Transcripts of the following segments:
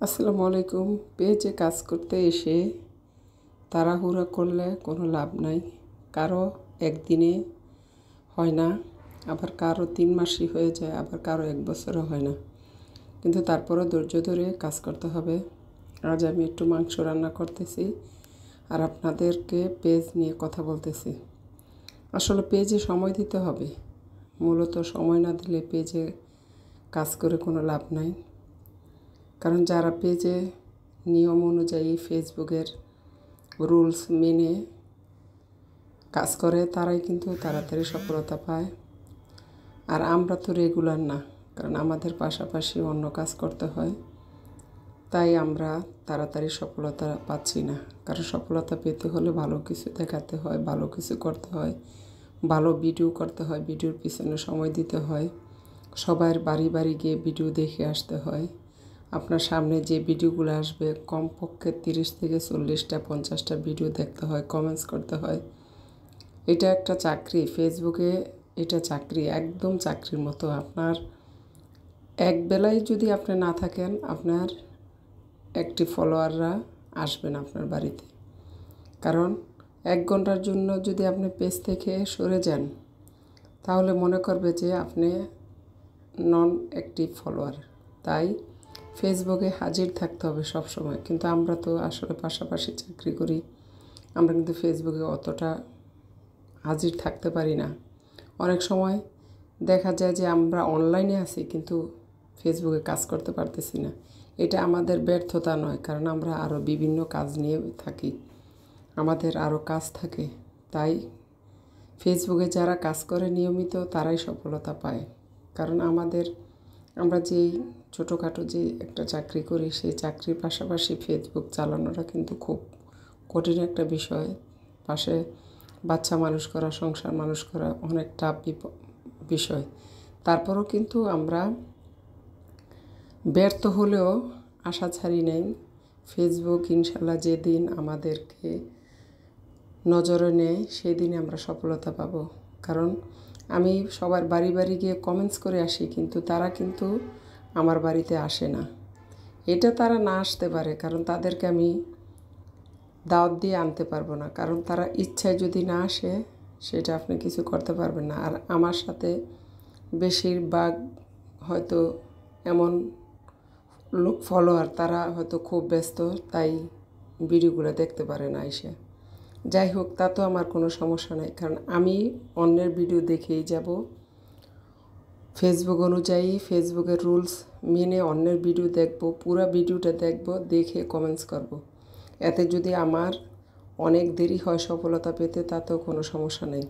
আসসালামু আলাইকুম। পেজে কাজ করতে এসে তাড়াহুড়া করলে কোনো লাভ নাই। কারো একদিনে হয় না, আবার কারো 3 মাসই হয়ে যায়, আবার কারো 1 বছরও হয় না। কিন্তু তারপরও ধৈর্য ধরে কাজ করতে হবে। আজ আমি একটু মাংস রান্না করতেছি আর আপনাদেরকে পেজ নিয়ে কথা বলতেছি। আসলে পেজে সময় দিতে হবে। মূলত সময় না দিলে পেজে কাজ করে কোনো লাভ নাই। কারণ যারা পেজে নিয়ম অনুযায়ী ফেসবুকের রুলস মেনে কাজ করে তারাই কিন্তু তাড়াতাড়ি সফলতা পায়। আর আমরা তো রেগুলার না, কারণ আমাদের পাশাপাশি অন্য কাজ করতে হয়, তাই আমরা তাড়াতাড়ি সফলতা পাচ্ছি না। কারণ সফলতা পেতে হলে ভালো কিছু দেখাতে হয়, ভালো কিছু করতে হয়, ভালো ভিডিও করতে হয়, ভিডিওর পিছনে সময় দিতে হয়, সবার বাড়ি বাড়ি গিয়ে ভিডিও দেখে আসতে হয়। আপনার সামনে যে ভিডিওগুলো আসবে কমপক্ষে 30 থেকে 40টা 50টা ভিডিও দেখতে হয়, কমেন্টস করতে হয়। এটা একটা চাকরি, ফেসবুকে এটা চাকরি, একদম চাকরির মতো। আপনার এক বেলায় যদি আপনি না থাকেন, আপনার একটি ফলোয়াররা আসবেন আপনার বাড়িতে। কারণ 1 ঘন্টার জন্য যদি আপনি পেজ থেকে সরে যান, তাহলে মনে করবে যে আপনি নন অ্যাক্টিভ ফলোয়ার। তাই ফেসবুকে হাজির থাকতে হবে সব সময়। কিন্তু আমরা তো আসলে পাশাপাশি চাকরি করি, আমরা কিন্তু ফেসবুকে অতটা হাজির থাকতে পারি না। অনেক সময় দেখা যায় যে আমরা অনলাইনে আছি কিন্তু ফেসবুকে কাজ করতে পারতেছি না। এটা আমাদের ব্যর্থতা নয়, কারণ আমরা আরও বিভিন্ন কাজ নিয়ে থাকি, আমাদের আরও কাজ থাকে। তাই ফেসবুকে যারা কাজ করে নিয়মিত তারাই সফলতা পায়। কারণ আমরা যেই ছোটোখাটো যে একটা চাকরি করি, সেই চাকরির পাশাপাশি ফেসবুক চালানোটা কিন্তু খুব কঠিন একটা বিষয়। পাশে বাচ্চা মানুষ করা, সংসার মানুষ করা অনেক টাফ বিষয়। তারপরও কিন্তু আমরা ব্যর্থ হলেও আশা ছাড়ি নাই। ফেসবুক ইনশাল্লাহ যেদিন আমাদেরকে নজরে নেয় সেই দিনে আমরা সফলতা পাব। কারণ আমি সবার বাড়ি বাড়ি গিয়ে কমেন্টস করে আসি, কিন্তু তারা কিন্তু আমার বাড়িতে আসে না। এটা তারা না আসতে পারে, কারণ তাদেরকে আমি দাওয়াত দিয়ে আনতে পারবো না। কারণ তারা ইচ্ছায় যদি না আসে, সেটা আপনি কিছু করতে পারবেন না। আর আমার সাথে বেশিরভাগ হয়তো এমন লোক ফলোয়ার, তারা হয়তো খুব ব্যস্ত, তাই ভিডিওগুলো দেখতে পারে না এসে। যাই হোক, তা তো আমার কোনো সমস্যা নাই, কারণ আমি অন্যের ভিডিও দেখেই যাব। ফেসবুক অনুযায়ী ফেসবুকের রুলস মেনে অন্যের ভিডিও দেখব, পুরো ভিডিওটা দেখব, দেখে কমেন্টস করব। এতে যদি আমার অনেক দেরি হয় সফলতা পেতে, তাতেও কোনো সমস্যা নেই।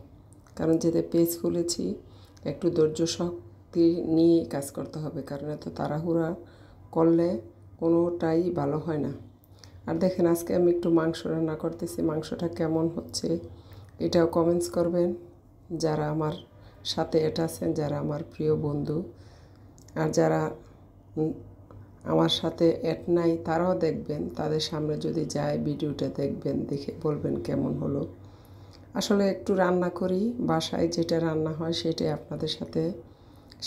কারণ যেতে পেজ খুলেছি, একটু ধৈর্য শক্তি নিয়ে কাজ করতে হবে। কারণ এত তাড়াহুড়া করলে কোনোটাই ভালো হয় না। আর দেখেন, আজকে আমি একটু মাংস রান্না করতেছি। মাংসটা কেমন হচ্ছে এটাও কমেন্টস করবেন যারা আমার সাথে এটা আছেন, যারা আমার প্রিয় বন্ধু। আর যারা আমার সাথে অ্যাড নাই তারাও দেখবেন, তাদের সামনে যদি যায় ভিডিওটা দেখবেন, দেখে বলবেন কেমন হলো। আসলে একটু রান্না করি, বাসায় যেটা রান্না হয় সেটাই আপনাদের সাথে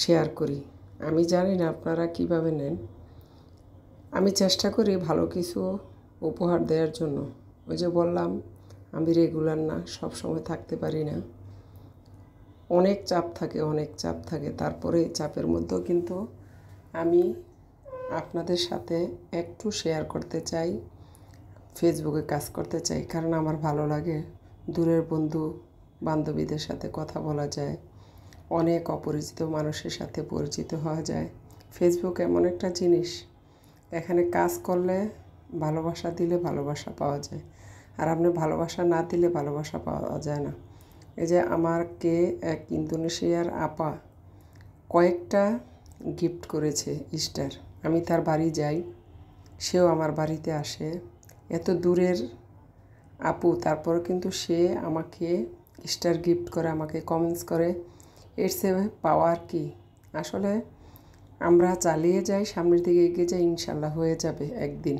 শেয়ার করি। আমি জানি না আপনারা কীভাবে নেন। আমি চেষ্টা করি ভালো কিছু উপহার দেওয়ার জন্য। ওই যে বললাম, আমি রেগুলার না, সব সময় থাকতে পারি না, অনেক চাপ থাকে। তারপরে চাপের মধ্যেও কিন্তু আমি আপনাদের সাথে একটু শেয়ার করতে চাই, ফেসবুকে কাজ করতে চাই। কারণ আমার ভালো লাগে, দূরের বন্ধু বান্ধবীদের সাথে কথা বলা যায়, অনেক অপরিচিত মানুষের সাথে পরিচিত হওয়া যায়। ফেসবুক এমন একটা জিনিস, এখানে কাজ করলে ভালোবাসা দিলে ভালোবাসা পাওয়া যায়, আর আপনি ভালোবাসা না দিলে ভালোবাসা পাওয়া যায় না। এই যে আমাকে এক ইন্দোনেশিয়ার আপা কয়েকটা গিফট করেছে স্টার। আমি তার বাড়ি যাই, সেও আমার বাড়িতে আসে। এত দূরের আপু, তারপর কিন্তু সে আমাকে স্টার গিফট করে, আমাকে কমেন্টস করে। এর চেয়ে পাওয়ার কি? আসলে আমরা চালিয়ে যাই, সামনের দিকে এগিয়ে যাই, ইনশাল্লাহ হয়ে যাবে একদিন।